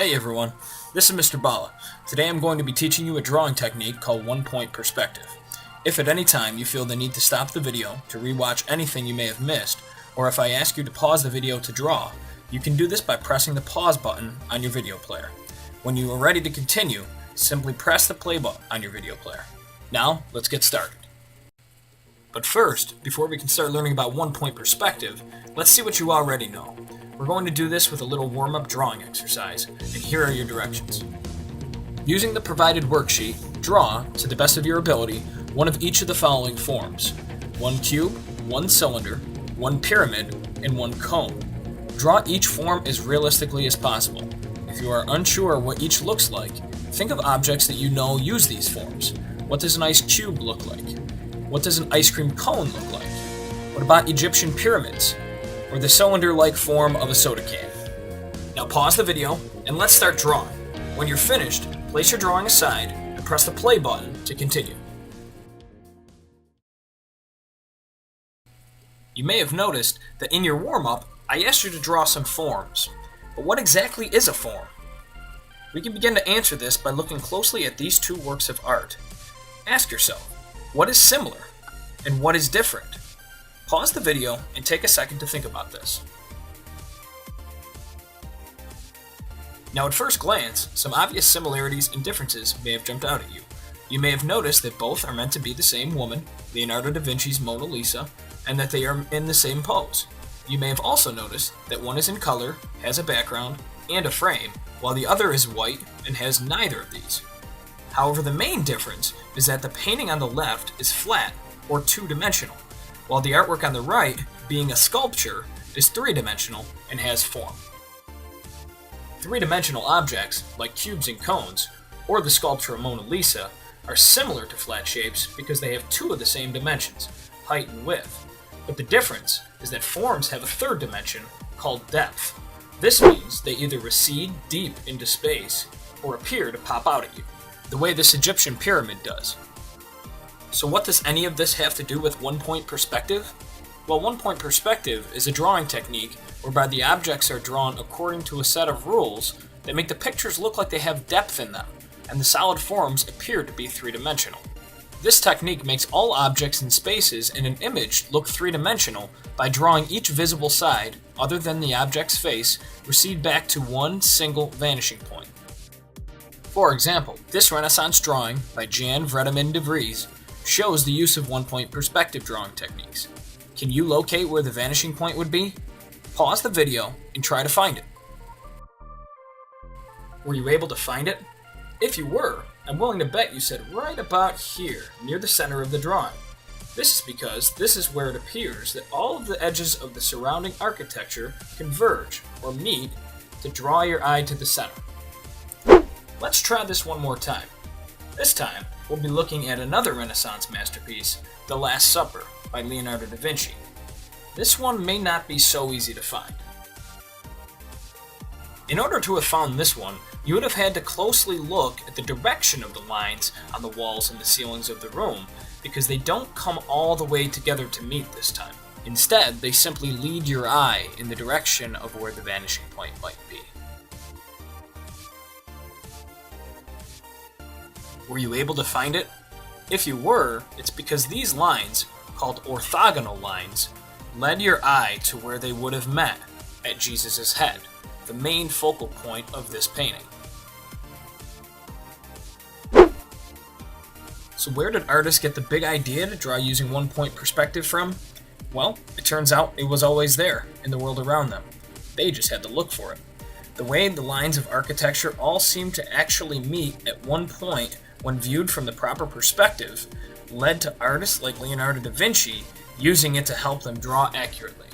Hey everyone, this is Mr. Bala. Today I'm going to be teaching you a drawing technique called one-point perspective. If at any time you feel the need to stop the video to rewatch anything you may have missed, or if I ask you to pause the video to draw, you can do this by pressing the pause button on your video player. When you are ready to continue, simply press the play button on your video player. Now, let's get started. But first, before we can start learning about one-point perspective, let's see what you already know. We're going to do this with a little warm-up drawing exercise, and here are your directions. Using the provided worksheet, draw, to the best of your ability, one of each of the following forms: one cube, one cylinder, one pyramid, and one cone. Draw each form as realistically as possible. If you are unsure what each looks like, think of objects that you know use these forms. What does an ice cube look like? What does an ice cream cone look like? What about Egyptian pyramids? Or the cylinder-like form of a soda can? Now pause the video and let's start drawing. When you're finished, place your drawing aside and press the play button to continue. You may have noticed that in your warm-up, I asked you to draw some forms. But what exactly is a form? We can begin to answer this by looking closely at these two works of art. Ask yourself, what is similar and what is different? Pause the video and take a second to think about this. Now at first glance, some obvious similarities and differences may have jumped out at you. You may have noticed that both are meant to be the same woman, Leonardo da Vinci's Mona Lisa, and that they are in the same pose. You may have also noticed that one is in color, has a background, and a frame, while the other is white and has neither of these. However, the main difference is that the painting on the left is flat or two-dimensional, while the artwork on the right, being a sculpture, is three-dimensional and has form. Three-dimensional objects, like cubes and cones, or the sculpture of Mona Lisa, are similar to flat shapes because they have two of the same dimensions, height and width. But the difference is that forms have a third dimension called depth. This means they either recede deep into space or appear to pop out at you, the way this Egyptian pyramid does. So what does any of this have to do with one-point perspective? Well, one-point perspective is a drawing technique whereby the objects are drawn according to a set of rules that make the pictures look like they have depth in them, and the solid forms appear to be three-dimensional. This technique makes all objects and spaces in an image look three-dimensional by drawing each visible side, other than the object's face, recede back to one single vanishing point. For example, this Renaissance drawing by Jan Vredeman de Vries shows the use of one-point perspective drawing techniques. Can you locate where the vanishing point would be? Pause the video and try to find it. Were you able to find it? If you were, I'm willing to bet you said right about here, near the center of the drawing. This is because this is where it appears that all of the edges of the surrounding architecture converge or meet to draw your eye to the center. Let's try this one more time. This time, we'll be looking at another Renaissance masterpiece, The Last Supper by Leonardo da Vinci. This one may not be so easy to find. In order to have found this one, you would have had to closely look at the direction of the lines on the walls and the ceilings of the room, because they don't come all the way together to meet this time. Instead, they simply lead your eye in the direction of where the vanishing point might be. Were you able to find it? If you were, it's because these lines, called orthogonal lines, led your eye to where they would have met, at Jesus' head, the main focal point of this painting. So where did artists get the big idea to draw using one-point perspective from? Well, it turns out it was always there, in the world around them. They just had to look for it. The way the lines of architecture all seem to actually meet at one point when viewed from the proper perspective, led to artists like Leonardo da Vinci using it to help them draw accurately.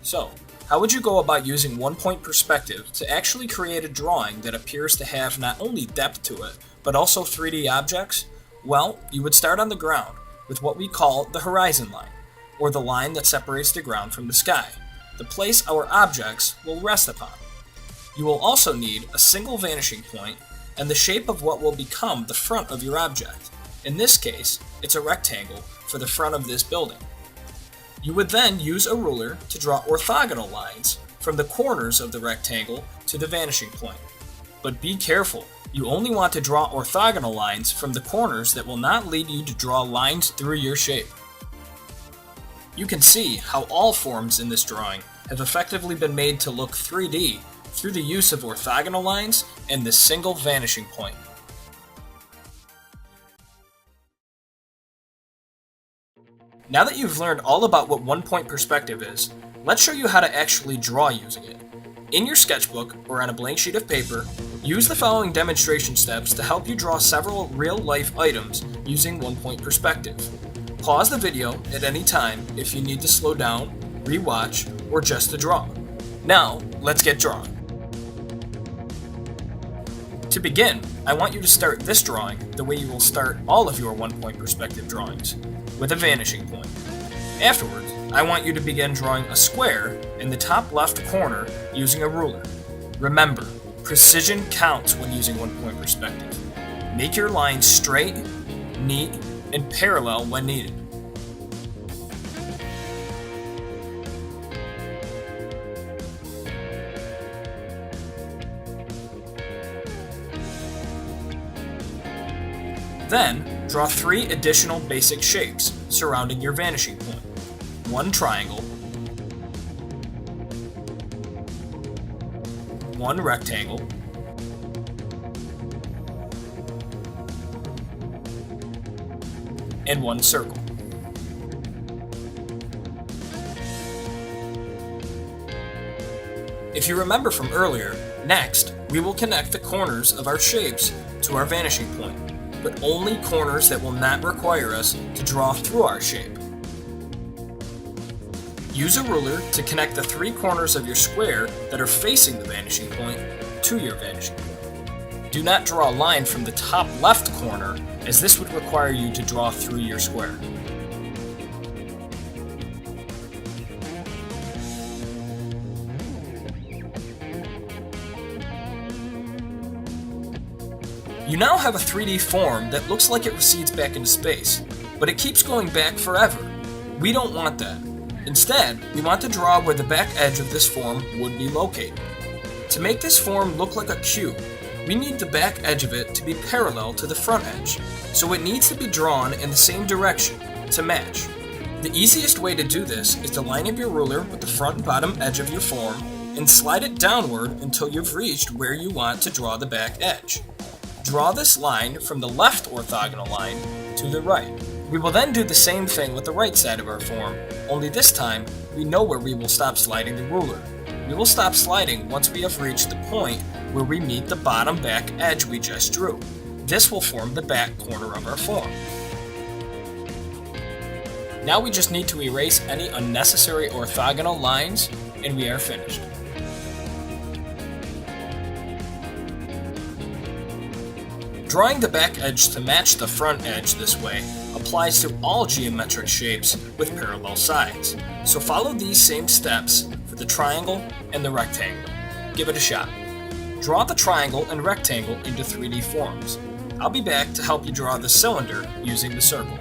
So, how would you go about using one-point perspective to actually create a drawing that appears to have not only depth to it, but also 3D objects? Well, you would start on the ground with what we call the horizon line, or the line that separates the ground from the sky, the place our objects will rest upon. You will also need a single vanishing point and the shape of what will become the front of your object. In this case, it's a rectangle for the front of this building. You would then use a ruler to draw orthogonal lines from the corners of the rectangle to the vanishing point. But be careful, you only want to draw orthogonal lines from the corners that will not lead you to draw lines through your shape. You can see how all forms in this drawing have effectively been made to look 3D through the use of orthogonal lines and this single vanishing point. Now that you've learned all about what one-point perspective is, let's show you how to actually draw using it. In your sketchbook or on a blank sheet of paper, use the following demonstration steps to help you draw several real-life items using one-point perspective. Pause the video at any time if you need to slow down, rewatch, or just to draw. Now, let's get drawing. To begin, I want you to start this drawing the way you will start all of your one-point perspective drawings, with a vanishing point. Afterwards, I want you to begin drawing a square in the top left corner using a ruler. Remember, precision counts when using one-point perspective. Make your lines straight, neat, and parallel when needed. Then, draw 3 additional basic shapes surrounding your vanishing point. 1 triangle, 1 rectangle, and 1 circle. If you remember from earlier, next we will connect the corners of our shapes to our vanishing point, but only corners that will not require us to draw through our shape. Use a ruler to connect the 3 corners of your square that are facing the vanishing point to your vanishing point. Do not draw a line from the top left corner, as this would require you to draw through your square. You now have a 3D form that looks like it recedes back into space, but it keeps going back forever. We don't want that. Instead, we want to draw where the back edge of this form would be located. To make this form look like a cube, we need the back edge of it to be parallel to the front edge, so it needs to be drawn in the same direction to match. The easiest way to do this is to line up your ruler with the front and bottom edge of your form and slide it downward until you've reached where you want to draw the back edge. Draw this line from the left orthogonal line to the right. We will then do the same thing with the right side of our form, only this time we know where we will stop sliding the ruler. We will stop sliding once we have reached the point where we meet the bottom back edge we just drew. This will form the back corner of our form. Now we just need to erase any unnecessary orthogonal lines and we are finished. Drawing the back edge to match the front edge this way applies to all geometric shapes with parallel sides. So follow these same steps for the triangle and the rectangle. Give it a shot. Draw the triangle and rectangle into 3D forms. I'll be back to help you draw the cylinder using the circle.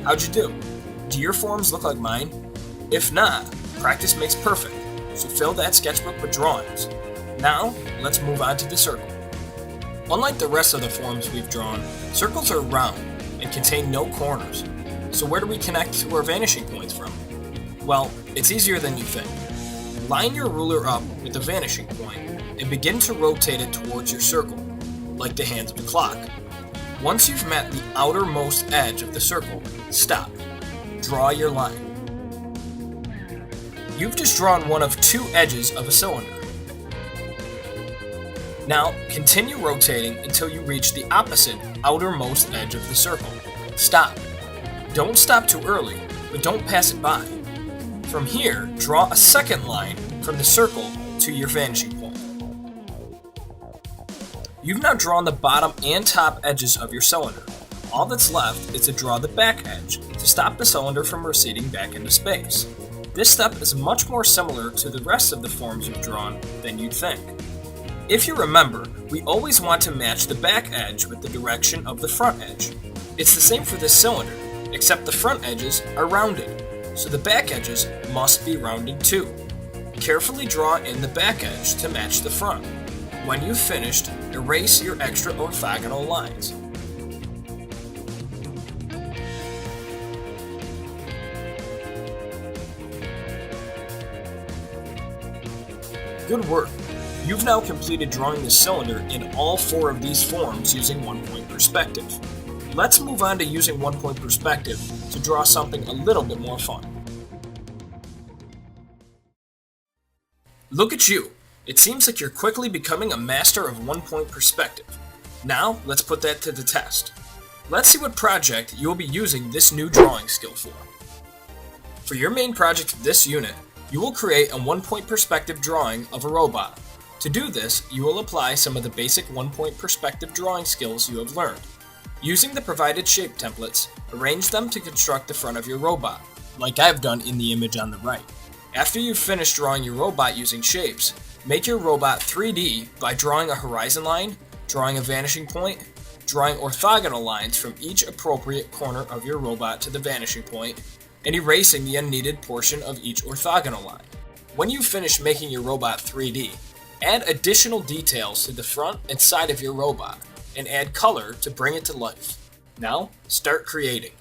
How'd you do? Do your forms look like mine? If not, practice makes perfect, so fill that sketchbook with drawings. Now, let's move on to the circle. Unlike the rest of the forms we've drawn, circles are round and contain no corners. So where do we connect to our vanishing points from? Well, it's easier than you think. Line your ruler up with the vanishing point and begin to rotate it towards your circle, like the hands of a clock. Once you've met the outermost edge of the circle, stop. draw your line. You've just drawn one of two edges of a cylinder. Now, continue rotating until you reach the opposite outermost edge of the circle. Stop. Don't stop too early, but don't pass it by. From here, draw a second line from the circle to your vanishing point. You've now drawn the bottom and top edges of your cylinder. All that's left is to draw the back edge to stop the cylinder from receding back into space. This step is much more similar to the rest of the forms you've drawn than you'd think. If you remember, we always want to match the back edge with the direction of the front edge. It's the same for this cylinder, except the front edges are rounded, so the back edges must be rounded too. Carefully draw in the back edge to match the front. When you've finished, erase your extra orthogonal lines. Good work! You've now completed drawing the cylinder in all four of these forms using one-point perspective. Let's move on to using one-point perspective to draw something a little bit more fun. Look at you! It seems like you're quickly becoming a master of one-point perspective. Now, let's put that to the test. Let's see what project you will be using this new drawing skill for. For your main project of this unit, you will create a one-point perspective drawing of a robot. To do this, you will apply some of the basic one-point perspective drawing skills you have learned. Using the provided shape templates, arrange them to construct the front of your robot, like I've done in the image on the right. After you've finished drawing your robot using shapes, make your robot 3D by drawing a horizon line, drawing a vanishing point, drawing orthogonal lines from each appropriate corner of your robot to the vanishing point, and erasing the unneeded portion of each orthogonal line. When you finish making your robot 3D, add additional details to the front and side of your robot, and add color to bring it to life. Now, start creating.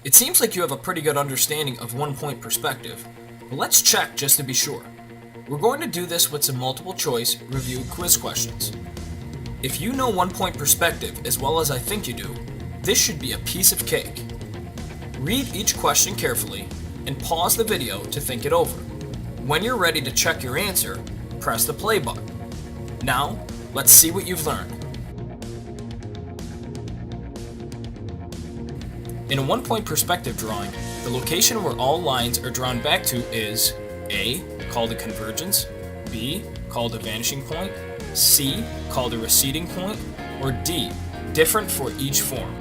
It seems like you have a pretty good understanding of one-point perspective, but let's check just to be sure. We're going to do this with some multiple choice review quiz questions. If you know one-point perspective as well as I think you do, this should be a piece of cake. Read each question carefully and pause the video to think it over. When you're ready to check your answer, press the play button. Now, let's see what you've learned. In a one-point perspective drawing, the location where all lines are drawn back to is A, called a convergence, B, called a vanishing point, C, called a receding point, or D, different for each form.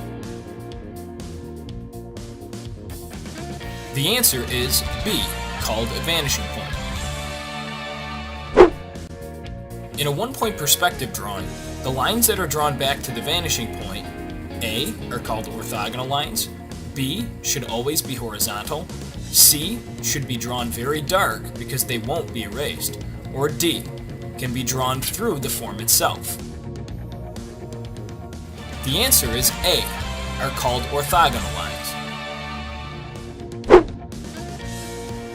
The answer is B, called a vanishing point. In a one-point perspective drawing, the lines that are drawn back to the vanishing point, A, are called orthogonal lines, B, should always be horizontal, C, should be drawn very dark because they won't be erased, or D, can be drawn through the form itself. The answer is A, are called orthogonal lines.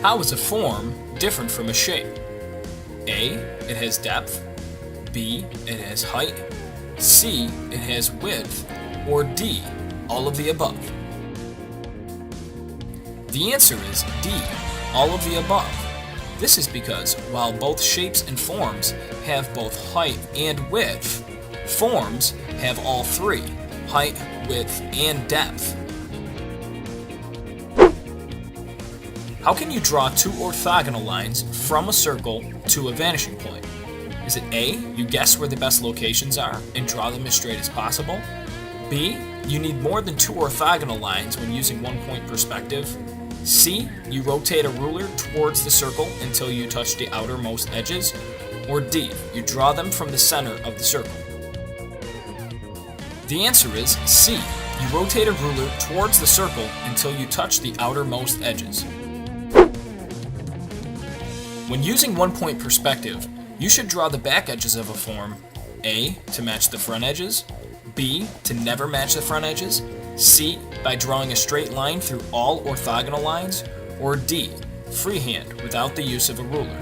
How is a form different from a shape? A, it has depth, B, it has height, C, it has width, or D, all of the above. The answer is D, all of the above. This is because while both shapes and forms have both height and width, forms have all three, height, width, and depth. How can you draw two orthogonal lines from a circle to a vanishing point? Is it A, you guess where the best locations are and draw them as straight as possible? B, you need more than two orthogonal lines when using one-point perspective? C, you rotate a ruler towards the circle until you touch the outermost edges? Or D, you draw them from the center of the circle? The answer is C, you rotate a ruler towards the circle until you touch the outermost edges. When using one-point perspective, you should draw the back edges of a form A, to match the front edges, B, to never match the front edges, C, by drawing a straight line through all orthogonal lines, or D, freehand without the use of a ruler.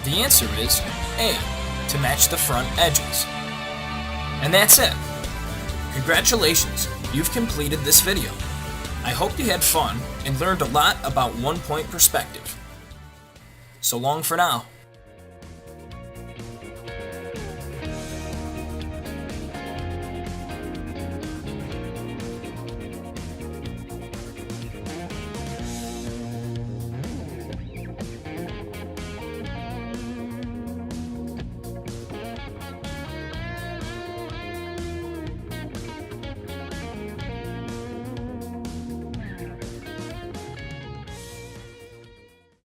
The answer is A, to match the front edges. And that's it. Congratulations, you've completed this video. I hope you had fun and learned a lot about 1-point perspective. So long for now.